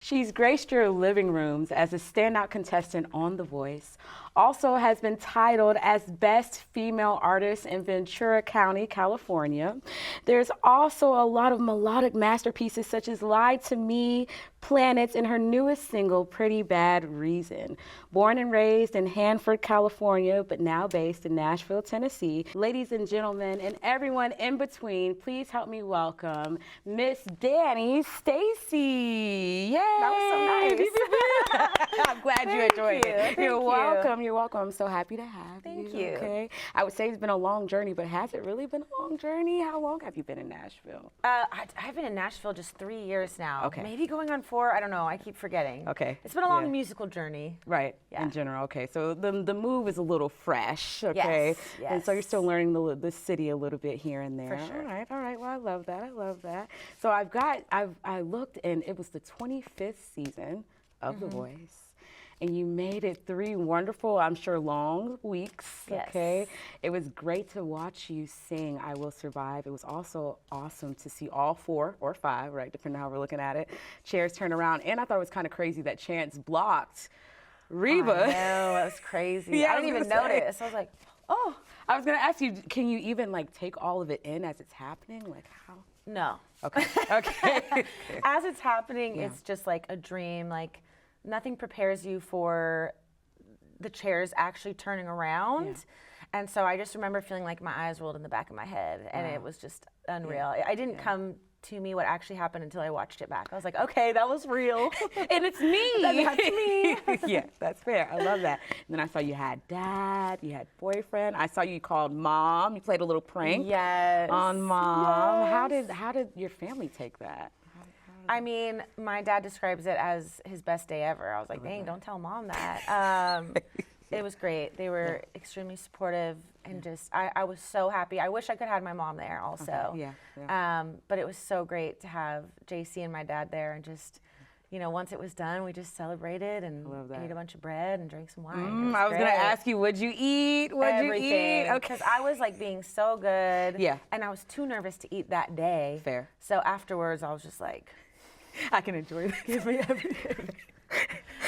She's graced your living rooms as a standout contestant on The Voice. Also has been titled as Best Female Artist in Ventura County, California. There's also a lot of melodic masterpieces such as Lie to Me, Planets, and her newest single, Pretty Bad Reason. Born and raised in Hanford, California, but now based in Nashville, Tennessee. Ladies and gentlemen, and everyone in between, please help me welcome Miss Dani Stacy. Yay! That was so nice. I'm glad you enjoyed it. You're welcome. You're welcome. I'm so happy to have you. Thank you. Okay. I would say it's been a long journey, but has it really been a long journey? How long have you been in Nashville? I've been in Nashville just 3 years now. Okay. Maybe going on 4. I don't know. I keep forgetting. Okay. It's been a long musical journey. Right. Yeah. In general. Okay. So the move is a little fresh. Okay. Yes. Yes. And so you're still learning the city a little bit here and there. For sure. All right. All right. Well, I love that. I love that. So I looked, and it was the 25th season of The Voice. And you made it 3 wonderful, I'm sure, long weeks. Yes. Okay. It was great to watch you sing I Will Survive. It was also awesome to see all 4 or 5, right, depending on how we're looking at it, chairs turn around. And I thought it was kind of crazy that Chance blocked Reba. I know, that was crazy. Yeah, I didn't even notice. I was like, oh. I was going to ask you, can you even like take all of it in as it's happening? Like how? No. Okay. Okay. As it's happening, it's just like a dream. Like nothing prepares you for the chairs actually turning around. Yeah. And so I just remember feeling like my eyes rolled in the back of my head, and it was just unreal. I didn't come to me what actually happened until I watched it back. I was like, okay, that was real. And it's me. That's me. Yeah, that's fair. I love that. And then I saw you had dad, you had boyfriend. I saw you called mom. You played a little prank on mom. Yes. How did your family take that? I mean, my dad describes it as his best day ever. I was like, dang, don't tell mom that. It was great. They were extremely supportive, and just, I was so happy. I wish I could have had my mom there also. Okay. Yeah. But it was so great to have JC and my dad there, and just, you know, once it was done, we just celebrated and ate a bunch of bread and drank some wine. I was going to ask you, what'd you eat? Everything. Okay. Because I was like being so good. Yeah. And I was too nervous to eat that day. Fair. So afterwards, I was just like, I can enjoy this. Give me everything.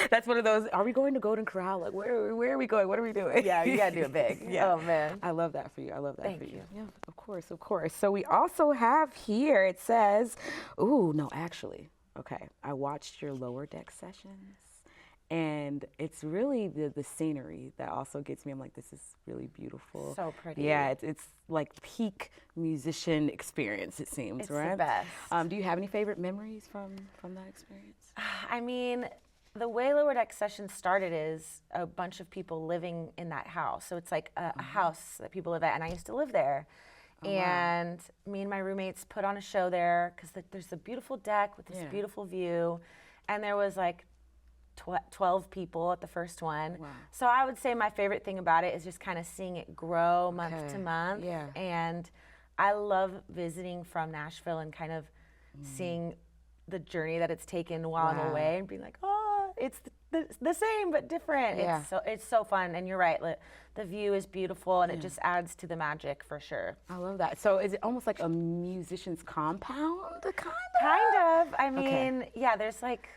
That's one of those, are we going to Golden Corral? Like, where are we going? What are we doing? yeah, you got to do it big. Yeah. Oh, man. I love that for you. I love that Thank for you. you. Yeah, of course, of course. So we also have here, it says, ooh, no, actually, okay, I watched your lower deck sessions. And it's really the scenery that also gets me. I'm like, this is really beautiful. So pretty. Yeah, it's like peak musician experience, it seems, It's right? the best. Do you have any favorite memories from that experience? I mean, the way Lower Deck Sessions started is a bunch of people living in that house. So it's like a house that people live at, and I used to live there. And me and my roommates put on a show there because there's a beautiful deck with this beautiful view. And there was like 12 people at the first one. Wow. So I would say my favorite thing about it is just kind of seeing it grow month to month. Yeah. And I love visiting from Nashville and kind of seeing the journey that it's taken while I'm away and being like, oh, it's the same but different. Yeah. It's so fun. And you're right, the view is beautiful, and it just adds to the magic for sure. I love that. So is it almost like a musician's compound, Kind of. I mean, yeah, there's like,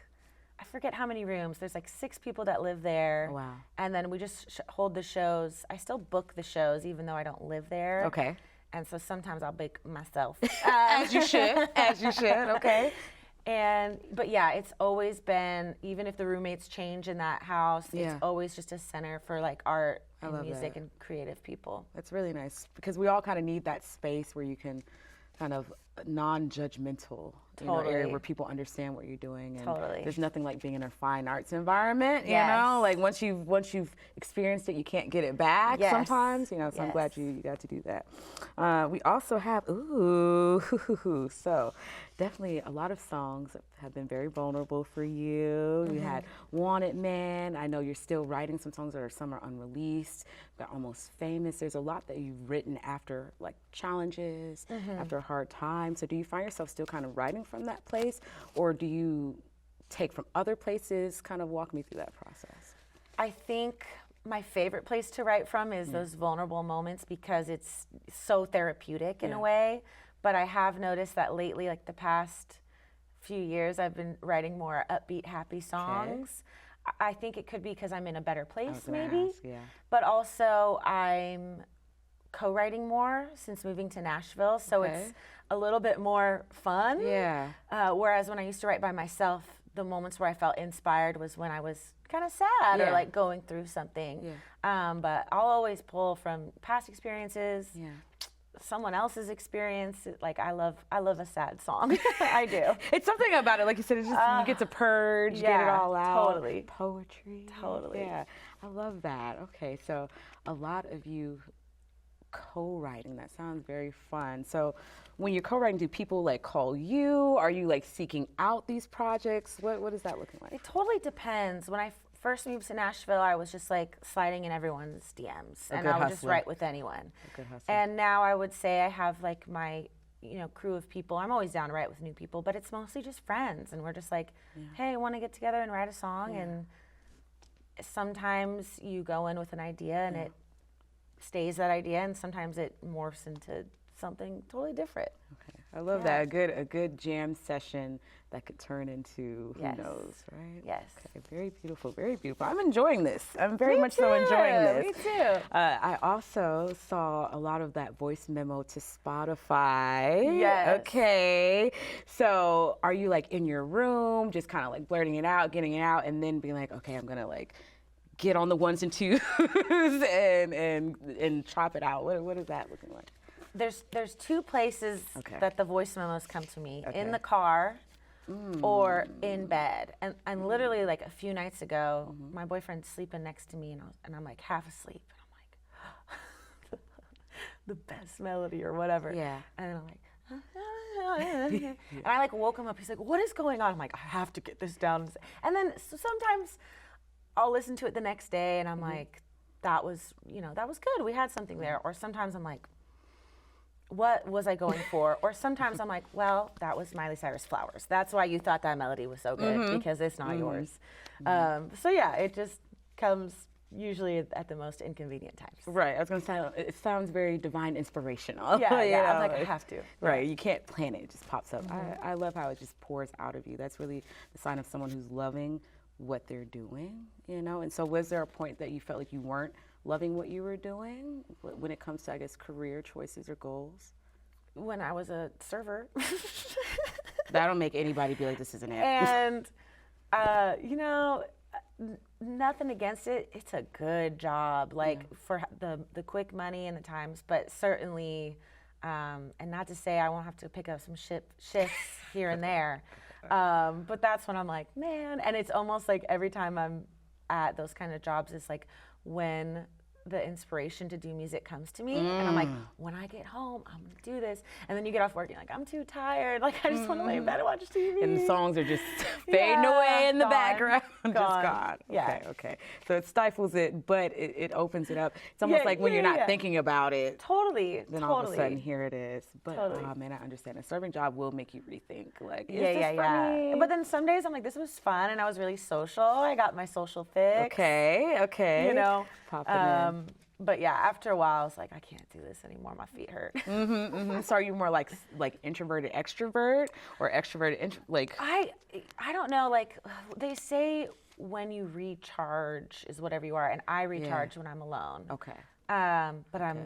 I forget how many rooms. There's like 6 people that live there. Oh, wow. And then we just hold the shows. I still book the shows even though I don't live there. Okay. And so sometimes I'll book myself. As you should. As you should. Okay. But yeah, it's always been, even if the roommates change in that house, Yeah. it's always just a center for like art and love music that. and creative people. That's really nice because we all kind of need that space where you can kind of non-judgmental area where people understand what you're doing, and there's nothing like being in a fine arts environment. You know, like once you've experienced it, you can't get it back sometimes. You know, so I'm glad you got to do that. We also have so definitely a lot of songs have been very vulnerable for you. You had Wanted Man. I know you're still writing some songs that some are unreleased, but Almost Famous. There's a lot that you've written after like challenges, after a hard time. So do you find yourself still kind of writing from that place, or do you take from other places? Kind of walk me through that process. I think my favorite place to write from is those vulnerable moments because it's so therapeutic in a way. But I have noticed that lately, like the past few years, I've been writing more upbeat, happy songs. I think it could be because I'm in a better place, maybe. Ask, yeah. But also, I'm co-writing more since moving to Nashville, so it's a little bit more fun. Yeah. Whereas when I used to write by myself, the moments where I felt inspired was when I was kind of sad or like going through something. Yeah. But I'll always pull from past experiences. Yeah. Someone else's experience. Like I love a sad song. I do. It's something about it, like you said, it's just you get to purge, get it all out. Totally. Poetry. Totally. Yeah, I love that. Okay, so a lot of you co-writing, that sounds very fun. So when you're co-writing, do people like call you? Are you like seeking out these projects? What is that looking like? It totally depends. When I first moved to Nashville, I was just like sliding in everyone's DMs, and I would just write with anyone. A good hustler. And now I would say I have like my, crew of people. I'm always down to write with new people, but it's mostly just friends, and we're just like, hey, want to get together and write a song? And sometimes you go in with an idea and it stays that idea, and sometimes it morphs into something totally different. Okay, I love that. A good jam session that could turn into who knows, right? Yes. Okay, very beautiful, very beautiful. I'm enjoying this. I'm very much so enjoying this. Me too. I also saw a lot of that voice memo to Spotify. Yes. Okay. So are you like in your room, just kind of like blurting it out, getting it out, and then being like, okay, I'm gonna like get on the ones and twos and chop it out? What is that looking like? There's two places that the voice memos come to me: in the car or in bed. And literally, like a few nights ago, my boyfriend's sleeping next to me, and I'm like half asleep, and I'm like, the best melody or whatever. Yeah. And then I'm like, and I like woke him up. He's like, what is going on? I'm like, I have to get this down. And then sometimes I'll listen to it the next day, and I'm like, that was good. We had something there. Or sometimes I'm like, what was I going for? Or sometimes I'm like, well, that was Miley Cyrus Flowers. That's why you thought that melody was so good, because it's not yours. So yeah, it just comes usually at the most inconvenient times. Right, I was gonna say, it sounds very divine inspirational. Yeah, yeah. I'm like, I have to. Right, you can't plan it, it just pops up. I love how it just pours out of you. That's really the sign of someone who's loving what they're doing, And so was there a point that you felt like you weren't loving what you were doing when it comes to, I guess, career choices or goals? When I was a server. That'll make anybody be like, this isn't it. And, nothing against it. It's a good job, for the quick money and the times, but certainly, and not to say I won't have to pick up some shifts here and there, but that's when I'm like, man, and it's almost like every time I'm at those kind of jobs, it's like when the inspiration to do music comes to me, and I'm like, when I get home, I'm gonna do this. And then you get off work, and you're like, I'm too tired. Like, I just want to lay in bed and watch TV. And the songs are just fading away in the background. Just gone. Yeah. Okay. So it stifles it, but it opens it up. It's almost like when you're not thinking about it. Totally. Then all of a sudden, here it is. But, oh man, I understand. A serving job will make you rethink. Like, is this for me? But then some days I'm like, this was fun, and I was really social. I got my social fix. Okay. Popping in. But yeah, after a while, I was like, I can't do this anymore. My feet hurt. So are you more like introverted extrovert or extroverted I don't know. Like they say, when you recharge is whatever you are, and I recharge when I'm alone. Okay. But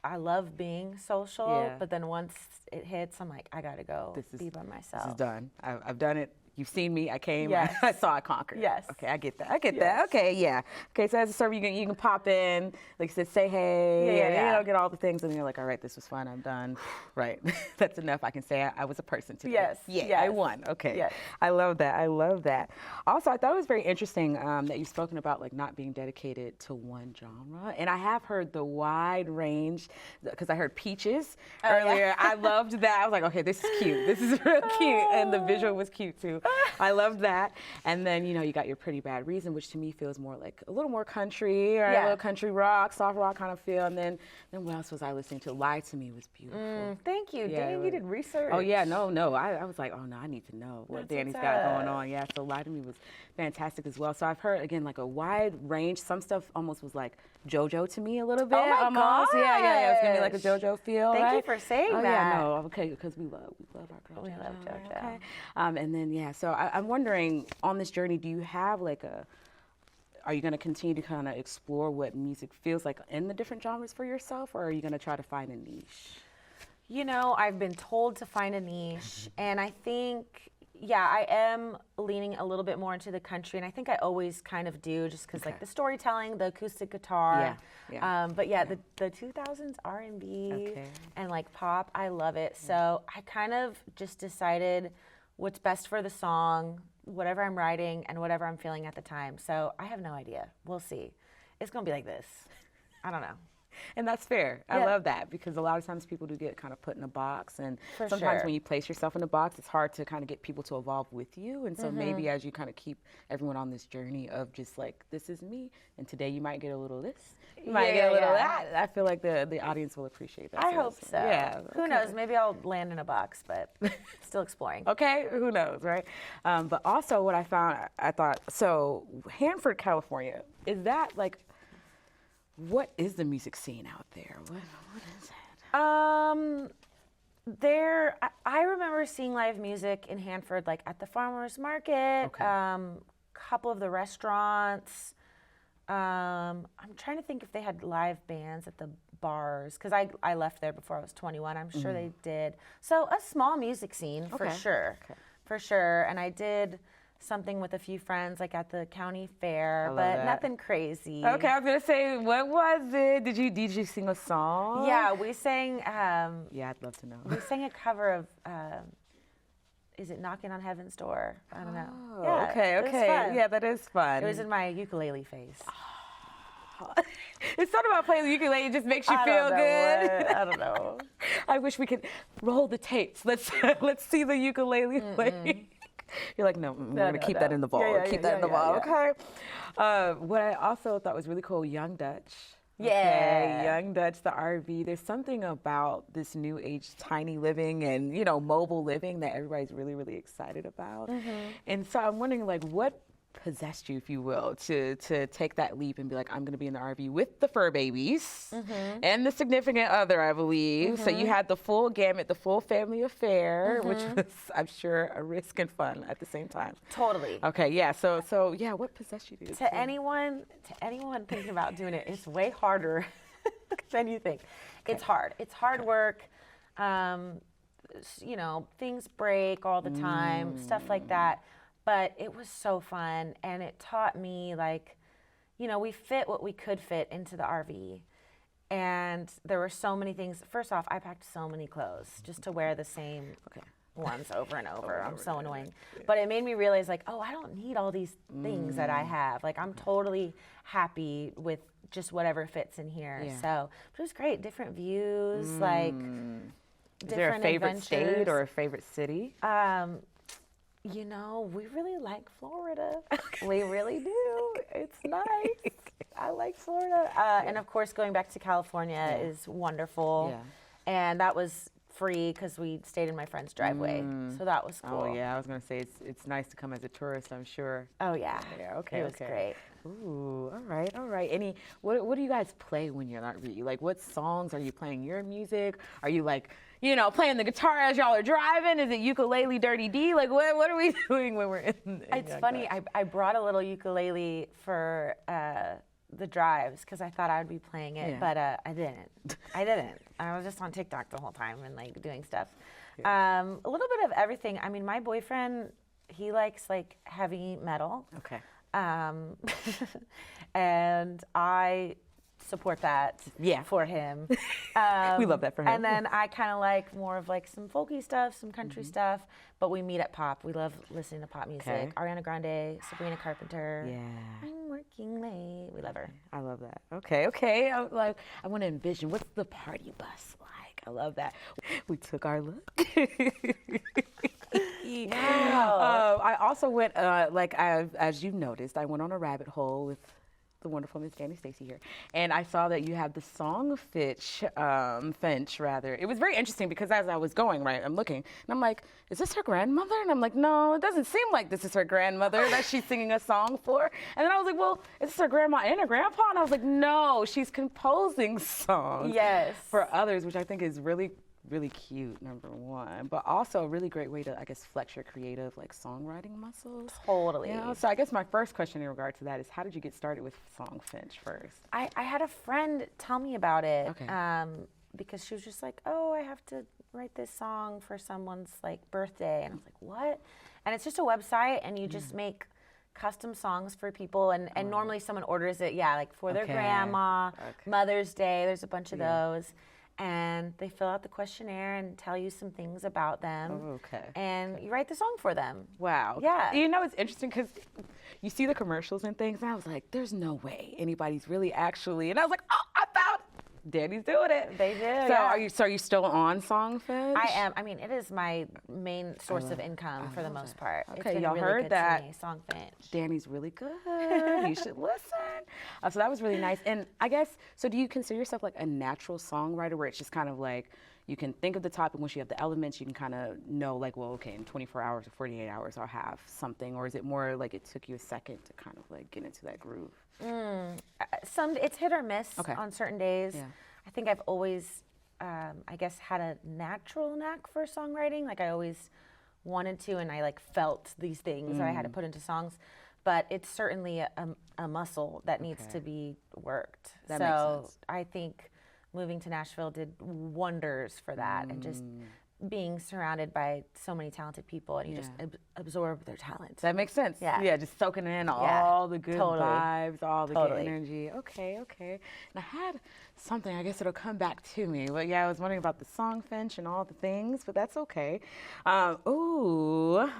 I love being social. But then once it hits, I'm like, I gotta go be by myself. This is done. I've done it. You've seen me. I came. Yes. I saw. I conquered. Yes. Okay, I get that. that. Okay, yeah. Okay, so as a server, you can pop in, like you said, say hey, and get all the things, and you're like, all right, this was fun. I'm done. Right. That's enough. I can say I was a person today. Yes. Yeah. I won. Okay. Yes. I love that. Also, I thought it was very interesting that you've spoken about like not being dedicated to one genre, and I have heard the wide range because I heard Peaches earlier. I loved that. I was like, okay, this is cute. This is real cute, and the visual was cute too. I loved that. And then, you know, you got your Pretty Bad Reason, which to me feels more like a little more country, right? A little country rock, soft rock kind of feel. And then what else was I listening to? Lie to Me was beautiful. Thank you. Yeah, Dang, you did research. Oh, yeah, no. I was like, oh, no, I need to know what Danny's got going on. Yeah, so Lie to Me was fantastic as well. So I've heard, again, like a wide range. Some stuff almost was like JoJo to me a little bit. Oh, my almost. Yeah. It's going to be like a gosh. JoJo feel, Thank right? you for saying oh, that. Yeah, no, okay, because we love our girl We love JoJo. Okay. And then, yeah, so I'm wondering, on this journey, do you have like are you going to continue to kind of explore what music feels like in the different genres for yourself, or are you going to try to find a niche? You know, I've been told to find a niche, and I think, yeah, I am leaning a little bit more into the country, and I think I always kind of do, just because like the storytelling, the acoustic guitar. But yeah, the 2000s R&B and like pop, I love it. So I kind of just decided what's best for the song, whatever I'm writing and whatever I'm feeling at the time. So I have no idea. We'll see. It's gonna be like this. I don't know. And that's fair. I love that, because a lot of times people do get kind of put in a box, and sometimes when you place yourself in a box, it's hard to kind of get people to evolve with you. And so maybe as you kind of keep everyone on this journey of just like, this is me, and today you might get a little this, you might get a little that. I feel like the audience will appreciate that. I hope so. Yeah. Who knows? Maybe I'll land in a box, but still exploring. Okay, who knows, right? But also what I found, I thought, so Hanford, California, is that like, what is the music scene out there? What is it? I remember seeing live music in Hanford, like at the farmers market, couple of the restaurants. I'm trying to think if they had live bands at the bars, because I left there before I was 21. I'm sure they did. So a small music scene for sure, for sure. And I did something with a few friends, like at the county fair, but nothing crazy. Okay, I was gonna say, what was it? Did you sing a song? Yeah, we sang. Yeah, I'd love to know. We sang a cover of. Is it Knocking on Heaven's Door? I don't know. Oh, Yeah, okay. it was fun. Yeah, that is fun. It was in my ukulele phase. It's something about playing the ukulele, it just makes you feel good. I don't know. I wish we could roll the tapes. Let's see the ukulele play. You're like, no, we're gonna keep that in the vault. Keep that in the vault. Okay. What I also thought was really cool, Young Dutch. Yeah. Okay, Young Dutch, the RV. There's something about this new age tiny living and, you know, mobile living that everybody's really, really excited about. And so I'm wondering, like, what possessed you, if you will, to take that leap and be like, I'm going to be in the RV with the fur babies and the significant other, I believe. So you had the full gamut, the full family affair, which was, I'm sure, a risk and fun at the same time. Totally. Okay, yeah. So yeah, what possessed you to To anyone thinking about doing it, it's way harder than you think. It's hard. It's hard work. You know, things break all the time, stuff like that. But it was so fun, and it taught me, like, you know, we fit what we could fit into the RV. And there were so many things. First off, I packed so many clothes just to wear the same ones over and over. I'm so annoying. But it made me realize, like, oh, I don't need all these things that I have. Like, I'm totally happy with just whatever fits in here. So it was great. Different views, like, Is there a favorite adventures. state or a favorite city? You know, we really like Florida. We really do. It's nice. I like Florida. And of course, going back to California is wonderful. And that was free because we stayed in my friend's driveway. So that was cool. Oh yeah, I was gonna say it's nice to come as a tourist, I'm sure. Oh yeah. Okay. It was great. Ooh, all right. What do you guys play when you're not really, like, what songs are you playing your music? Are you like, you know, playing the guitar as y'all are driving? Is it ukulele Dirty D? Like, what are we doing when we're in It's funny, I brought a little ukulele for the drives because I thought I would be playing it, but I didn't. I was just on TikTok the whole time and like doing stuff. A little bit of everything. I mean, my boyfriend, he likes like heavy metal. Okay. And I support that for him. We love that for him. And then I kind of like more of like some folky stuff, some country stuff, but we meet at pop. We love listening to pop music. Ariana Grande, Sabrina Carpenter. I'm working late. We love her. I love that. Okay. I want to envision, what's the party bus like? I love that. We took our look. Wow. I also went, as you noticed, I went on a rabbit hole with the wonderful Miss Dani Stacy here, and I saw that you have the song Finch. It was very interesting because as I was going, right, I'm looking, and I'm like, is this her grandmother? And I'm like, no, it doesn't seem like this is her grandmother that she's singing a song for. And then I was like, well, is this her grandma and her grandpa? And I was like, no, she's composing songs for others, which I think is really cute, number one, but also a really great way to, I guess, flex your creative, like, songwriting muscles. Totally. You know? So I guess my first question in regard to that is, how did you get started with Song Finch first? I had a friend tell me about it, Okay. because she was just like, oh, I have to write this song for someone's, like, birthday, and I was like, what? And it's just a website, and you just make custom songs for people, and normally someone orders it, like, for their grandma, Mother's Day, there's a bunch of those. And they fill out the questionnaire and tell you some things about them. And you write the song for them. Wow. Yeah. You know, it's interesting because you see the commercials and things, and I was like, there's no way anybody's really actually, and I was like, oh, I found Dani's doing it. They do. So are you still on Song Finch? I am. I mean, it is my main source of income for the most part. Okay, it's been y'all really heard good that. to me, Song Finch. Dani's really good. You should listen. So that was really nice. And I guess, so do you consider yourself like a natural songwriter where it's just kind of like, you can think of the topic, once you have the elements, you can kind of know like, well, okay, in 24 hours or 48 hours, I'll have something. Or is it more like it took you a second to kind of like get into that groove? It's hit or miss on certain days. Yeah. I think I've always, I guess, had a natural knack for songwriting. Like I always wanted to, and I like felt these things that I had to put into songs. But it's certainly a muscle that needs to be worked. That makes sense. I think moving to Nashville did wonders for that, and just being surrounded by so many talented people, and you just absorb their talent. That makes sense. Yeah. Just soaking in all the good vibes, all the good Totally. energy. Okay. And I had something, I guess it'll come back to me. But yeah, I was wondering about the Song Finch and all the things, but that's okay.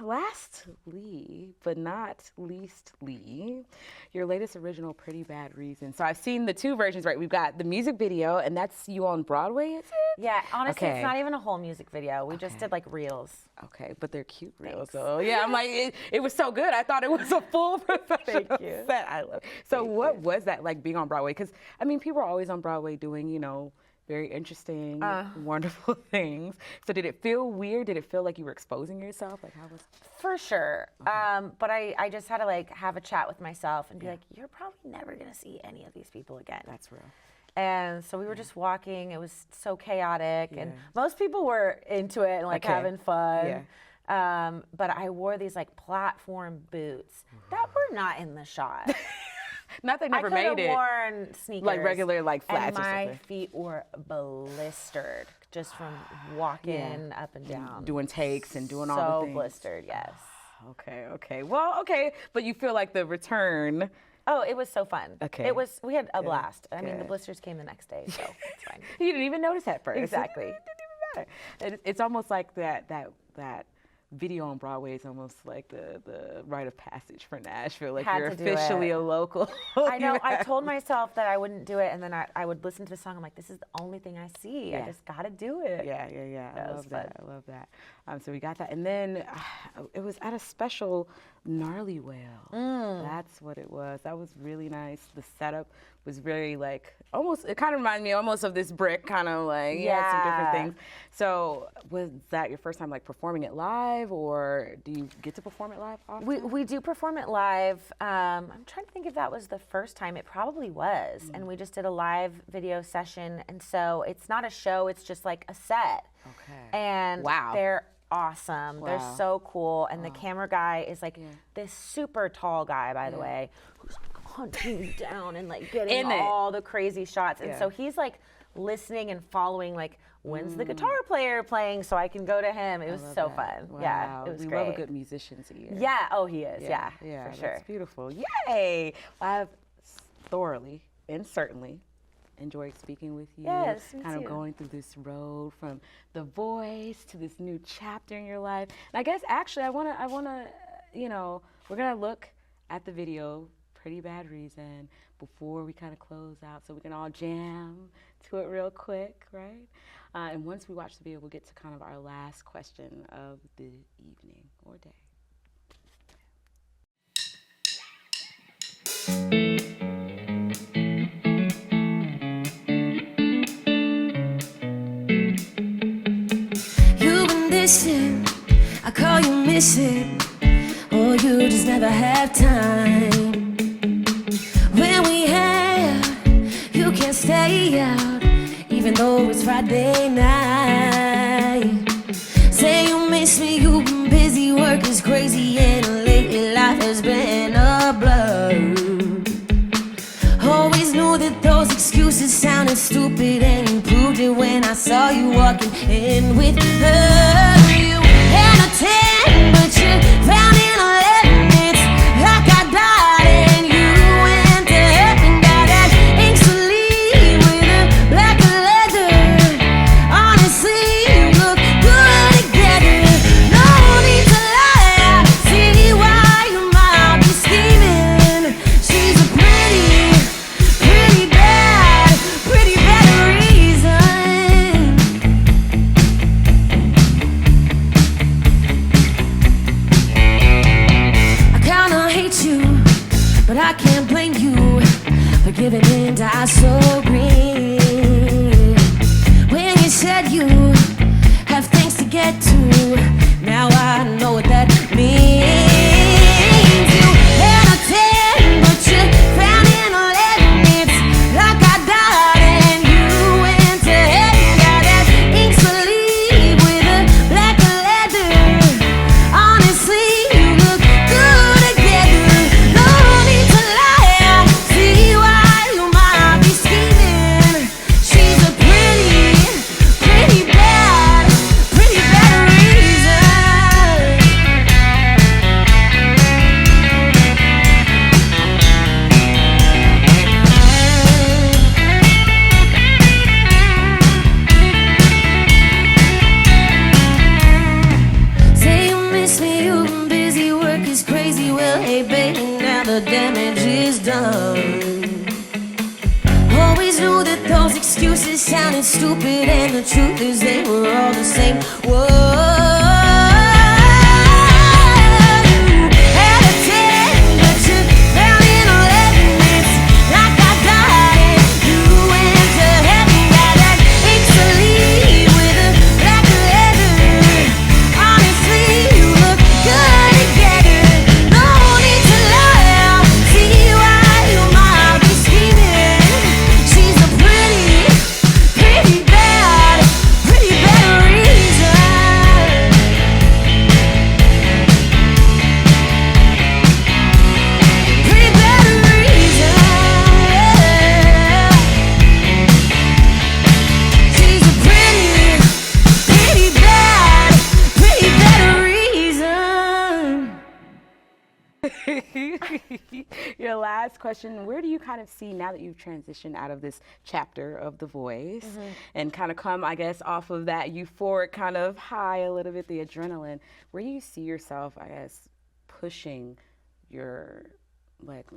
Lastly, but not leastly, your latest original, Pretty Bad Reason. So I've seen the two versions, right? We've got the music video, and that's you on Broadway, is it? Yeah, honestly, it's not even a whole music video. We just did like reels. Okay, but they're cute reels. So yeah, I'm like, it was so good. I thought it was a full professional set. I love it. So what was that like being on Broadway? Because I mean, people are always on Broadway doing, you know, very interesting, wonderful things. So did it feel weird? Did it feel like you were exposing yourself? Like how was? For sure. But I just had to like have a chat with myself and be like, you're probably never gonna see any of these people again. That's real. And so we were just walking. It was so chaotic, and most people were into it and like having fun. But I wore these like platform boots that were not in the shot. Not they never made it. I could have worn sneakers, like regular like flats, and or my something. feet were blistered just from walking up and down. Doing takes and doing all the things. So blistered, yes. Okay. Well, okay, but you feel like the return. Oh, it was so fun. Okay. We had a blast. I mean, the blisters came the next day, so it's fine. You didn't even notice at first. Exactly. It didn't even matter. It's almost like that video on Broadway is almost like the rite of passage for Nashville. Like you're officially a local. I know. I told myself that I wouldn't do it, and then I would listen to the song. I'm like, this is the only thing I see. I just got to do it. Yeah. I love that. So we got that. And then it was at a special Gnarly Whale. That's what it was. That was really nice. The setup was very like, almost, it kind of reminded me almost of this brick, kind of like, some different things. So was that your first time like performing it live, or do you get to perform it live often? We do perform it live. I'm trying to think if that was the first time. It probably was. And we just did a live video session. And so it's not a show, it's just like a set. Okay. And they're awesome. They're so cool. And the camera guy is like this super tall guy, by the way, who's like hunting you down and like getting all the crazy shots. And so he's like listening and following, like, when's the guitar player playing so I can go to him. It was so fun. Wow. Yeah, it was great. We love a good musician's ear. Yeah, oh, he is. Yeah, for sure. That's beautiful. Yay! I've thoroughly and certainly enjoyed speaking with you. Yes, me kind of too. going through this road from The Voice to this new chapter in your life. And I guess actually I wanna, you know, we're gonna look at the video, Pretty Bad Reason, before we kind of close out, so we can all jam to it real quick, right? And once we watch the video, we'll get to kind of our last question of the evening or day. missing. I call you missing. Or you just never have time. When we hang out, you can't stay out, even though it's Friday night. Say you miss me, you've been busy, work is crazy, and lately life has been a blur. Always knew that those excuses sounded stupid, and you proved it when I saw you walking in with her. You had a 10, but you found in 11. It's like I died and you went to heaven. Got that ink sleeve with a black leather. Honestly, you look good together. No need to lie, I see why you might be scheming. She's a pretty bad reason. I kinda hate you, but I can't blame you for giving in to eyes so green. When you said you have things to get to, now I know what that means. You had a 10, but you found in 11. It's like I died and you went to heaven. Got that ink sleeve with a black leather. Honestly, you look good together. No need to lie, I see why you might be scheming. She's a pretty bad reason. Say you miss me, you've been busy, work is crazy. Well, hey baby, now the damage is done. Always knew that those excuses sounded stupid, and the truth is they were all the same. Whoa. Had a 10, but you found in 11. It's like I died and you went to heaven. Got that ink sleeve with a black leather. Honestly, you look good together. No need to lie, I see why you might be scheming. She's a pretty bad reason. Pretty bad reason. She's a pretty bad reason. Your last question, where do you kind of see, now that you've transitioned out of this chapter of The Voice and kind of come, I guess, off of that euphoric kind of high a little bit, the adrenaline, where do you see yourself, I guess, pushing your, like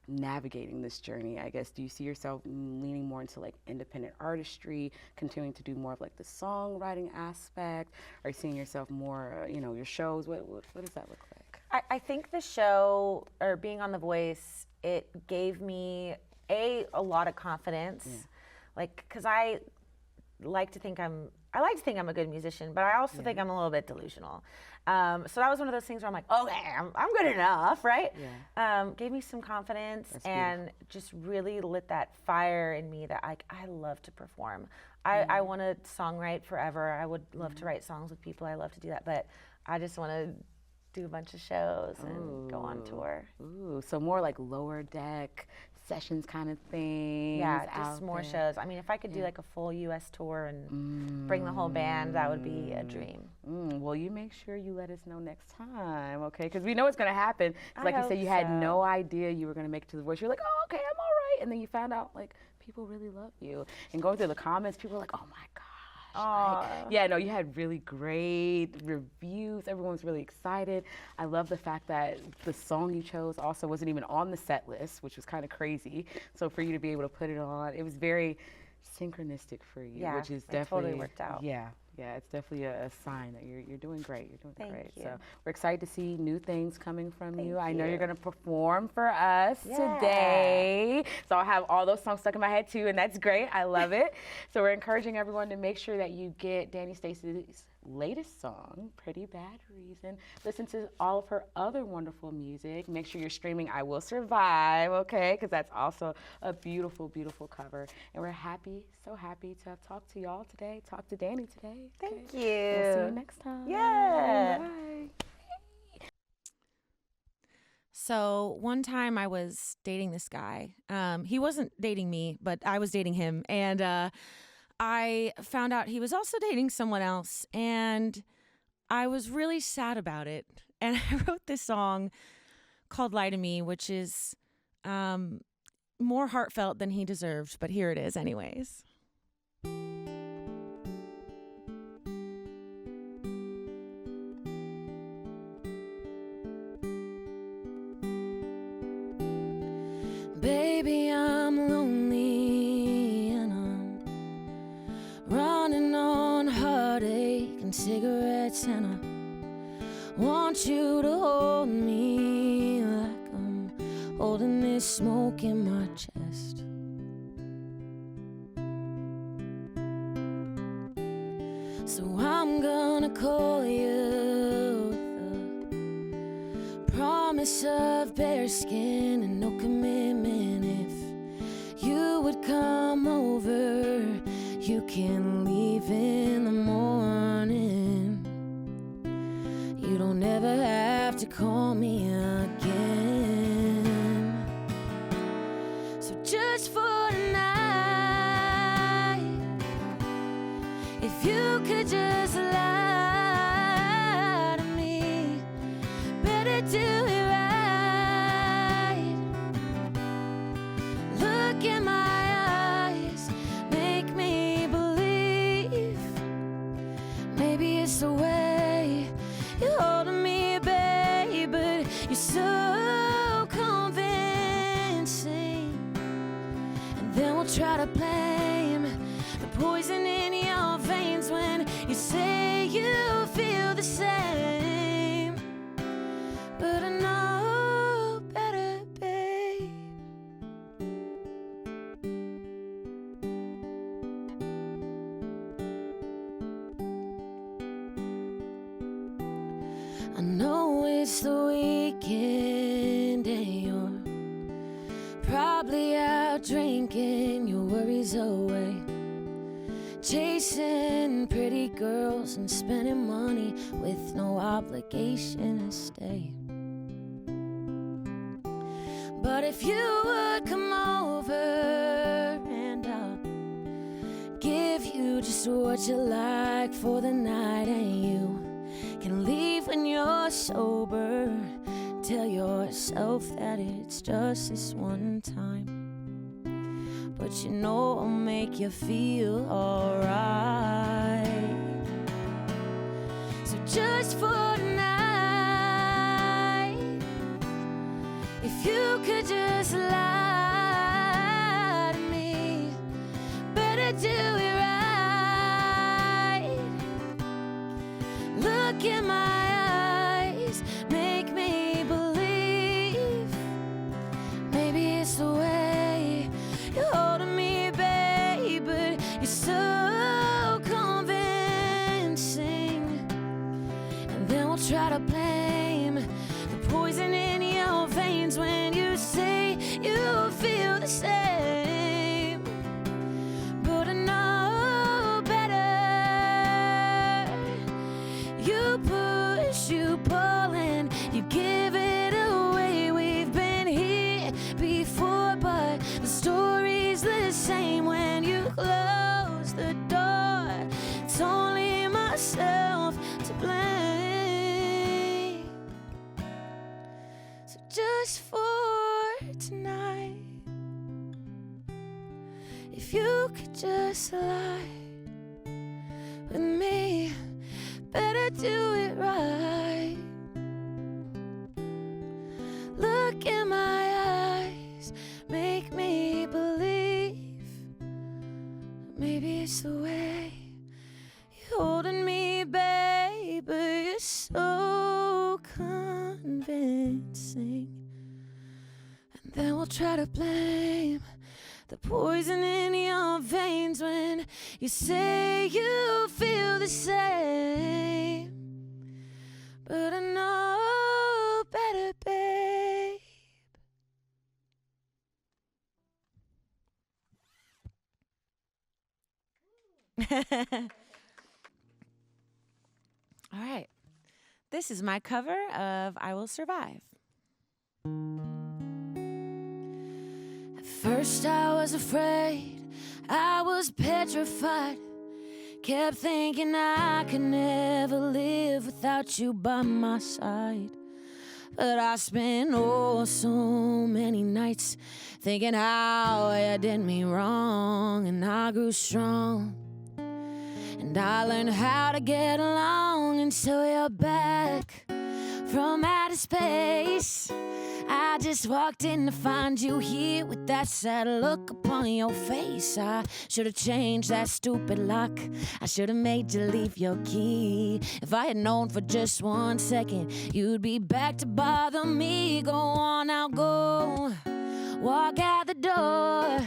navigating this journey, I guess? Do you see yourself leaning more into like independent artistry, continuing to do more of like the songwriting aspect? Are you seeing yourself more, your shows? What does that look like? I think the show, or being on The Voice, it gave me a lot of confidence, like, because I like to think I'm a good musician, but I also think I'm a little bit delusional. So that was one of those things where I'm like, okay, I'm good enough, right? Gave me some confidence. That's and just really lit that fire in me that I love to perform. I want to songwrite forever. I would love to write songs with people. I love to do that, but I just want to do a bunch of shows and go on tour. Ooh, so more like lower deck sessions kind of thing. Yeah, just more shows. I mean, if I could do like a full U.S. tour and bring the whole band, that would be a dream. Well, you make sure you let us know next time, okay? Because we know it's going to happen. Like you said, you had so. no idea you were going to make it to The Voice. You're like, oh, okay, I'm all right. And then you found out, like, people really love you. And going through the comments, people were like, oh, my God. Yeah, no, you had really great reviews. Everyone was really excited. I love the fact that the song you chose also wasn't even on the set list, which was kind of crazy. So for you to be able to put it on, it was very synchronistic for you, Yeah, which is it definitely totally worked out. Yeah, Yeah, it's definitely a sign that you're doing great. You're doing Thank great. you. So we're excited to see new things coming from you. I know you. you're going to perform for us Yeah. today. So I'll have all those songs stuck in my head too, and that's great. I love it. So we're encouraging everyone to make sure that you get Dani Stacy's latest song, Pretty Bad Reason. Listen to all of her other wonderful music. Make sure you're streaming I Will Survive, okay? Because that's also a beautiful, beautiful cover. And we're happy, so happy to have talked to y'all today, talked to Dani today. Thank Okay? you. We'll see you next time. Yeah. Bye. So one time I was dating this guy. He wasn't dating me, but I was dating him. And I found out he was also dating someone else. And I was really sad about it. And I wrote this song called Lie to Me, which is more heartfelt than he deserved. But here it is anyways. Baby, I'm lonely and I'm running on heartache and cigarettes, and I want you to hold me like I'm holding this smoke in my chest. So I'm gonna call you with a promise of bare skin and no commitment. If you would come over, you can leave in the morning. You don't ever have to call me again. So just for tonight, if you could just lie to me, better do it right. Look in my eyes, make me believe. Maybe it's the way you're holding me, babe, but you're so convincing. And then we'll try to blame the poison in your veins when you say you feel the same. But I know better, babe. I know it's the weekend and you're probably out drinking your worries away, chasing pretty girls and spending money with no obligation to stay. But if you would come over and I'll give you just what you like for the night, and you can leave when you're sober. Tell yourself that it's just this one time, but you know I'll make you feel alright. So just for tonight, if you could just lie to me, better do it right. Look in my eyes, make me believe. Maybe it's the way you're holding me, babe, but you're so convincing. And then we'll try to blame the poison in your veins when you say you feel the same. But I know better. You push, you pull, and you give it away. We've been here before, but the story's the same when you close the door. It's only myself to blame. So just for tonight, if you could just lie with me, better do it right. Look in my eyes, make me believe. Maybe it's the way you hold try to blame the poison in your veins when you say you feel the same. But I know better, babe. All right. This is my cover of I Will Survive. At first I was afraid, I was petrified. Kept thinking I could never live without you by my side. But I spent so many nights thinking how you did me wrong. And I grew strong, and I learned how to get along until you're back from outer space. I just walked in to find you here with that sad look upon your face. I should've changed that stupid lock. I should've made you leave your key. If I had known for just 1 second you'd be back to bother me. Go on now, go. Walk out the door.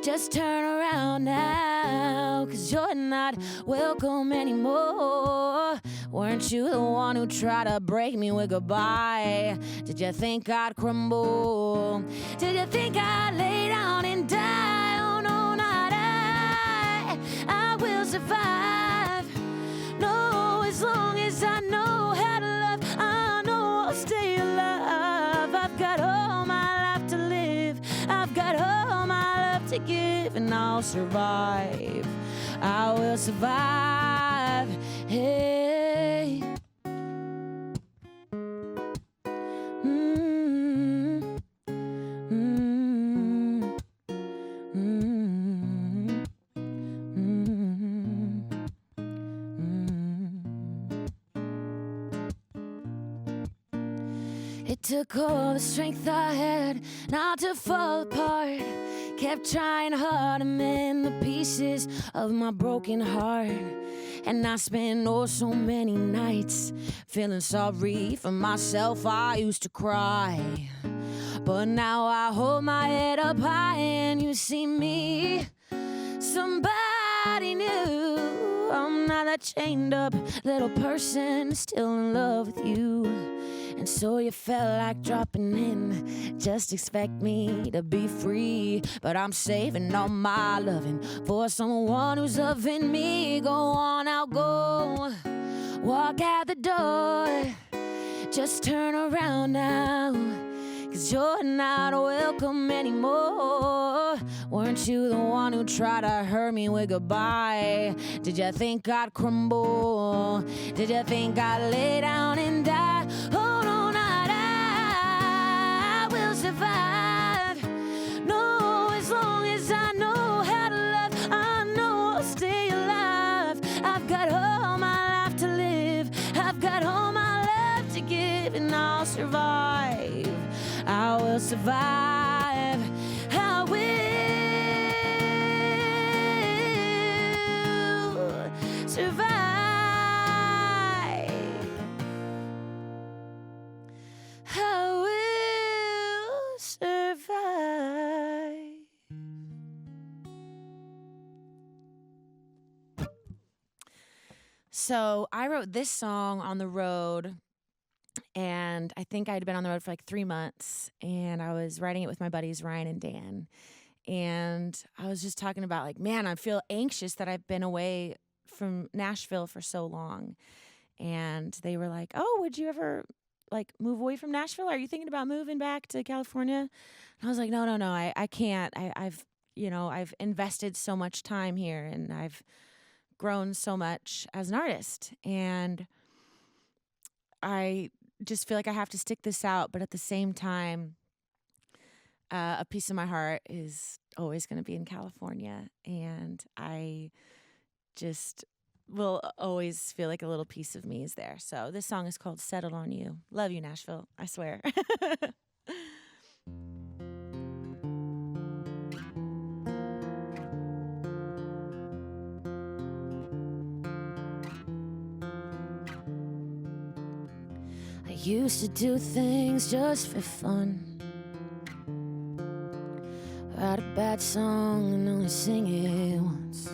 Just turn around now, 'cause you're not welcome anymore. Weren't you the one who tried to break me with goodbye? Did you think I'd crumble? Did you think I'd lay down and die? Oh no, not I will survive. No, as long as I know how to love, I know I'll stay alive. I've got all my life to live, I've got all my love to give, and I'll survive. I will survive. Hey. It took all the strength I had not to fall apart. Kept trying hard to mend the pieces of my broken heart. And I spent so many nights feeling sorry for myself. I used to cry, but now I hold my head up high and you see me, somebody new. I'm not that chained up little person still in love with you. And so you felt like dropping in. Just expect me to be free. But I'm saving all my loving for someone who's loving me. Go on, I'll go. Walk out the door. Just turn around now, 'cause you're not welcome anymore. Weren't you the one who tried to hurt me with goodbye? Did you think I'd crumble? Did you think I'd lay down and die? Oh no, not I will survive. No, as long as I know how to love, I know I'll stay alive. I've got all my life to live, I've got all my love to give, and I'll survive. I will survive. I will survive. I will survive. So I wrote this song on the road, and I think I'd been on the road for like 3 months, and I was writing it with my buddies Ryan and Dan. And I was just talking about like, man, I feel anxious that I've been away from Nashville for so long. And they were like, oh, would you ever like move away from Nashville? Are you thinking about moving back to California? And I was like, no, I can't. I've invested so much time here, and I've grown so much as an artist. And I just feel like I have to stick this out, but at the same time, a piece of my heart is always going to be in California, and I just will always feel like a little piece of me is there. So this song is called Settled on You. Love you, Nashville. I swear. I used to do things just for fun. bad song and only sing it once.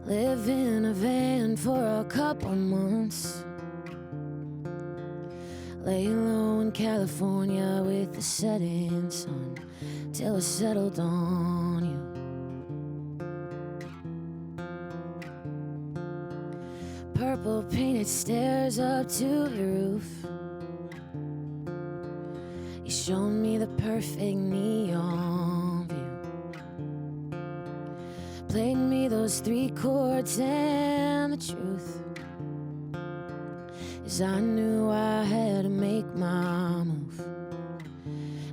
Live in a van for a couple months. Lay low in California with the setting sun till I settled on you. Purple painted stairs up to your roof. You showed me the perfect neon view. Played me those 3 chords and the truth is I knew I had to make my move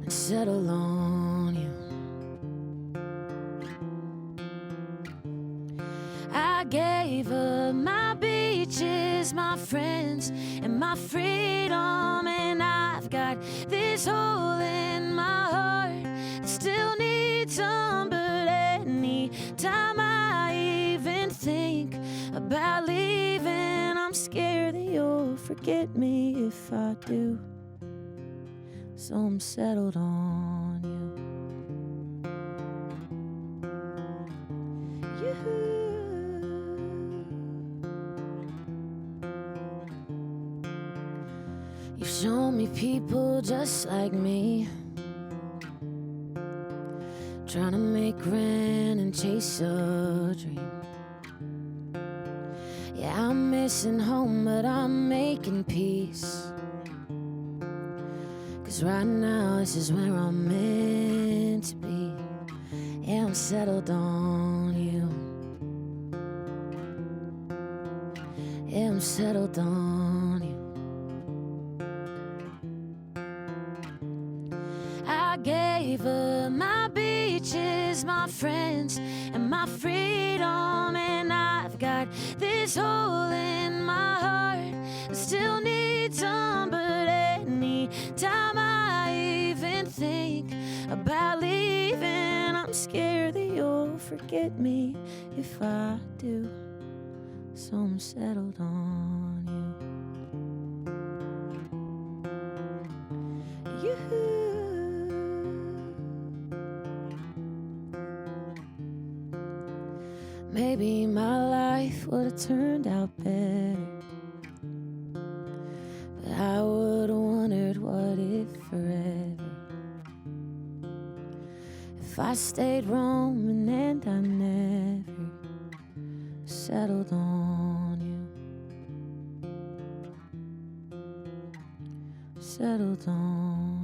and settle on you. I gave up my beaches, my friends, and my freedom, and I've got this hole in my heart that still needs some. But any time I even think about leaving, I'm scared that you'll forget me if I do. So I'm settled on you. Yoo-hoo. You've shown me people just like me, trying to make rent and chase a dream. Yeah, I'm missing home, but I'm making peace. 'Cause right now this is where I'm meant to be. Yeah, I'm settled on you. Yeah, I'm settled on you. I gave up my beaches, my friends, and my freedom, and I've got this hole in my heart that still needs some. But any time I even think about leaving, I'm scared that you'll forget me if I do. So I'm settled on you. Yoo-hoo. Maybe my life would have turned out better, but I would have wondered what if forever. If I stayed roaming and I never settled on you. Settled on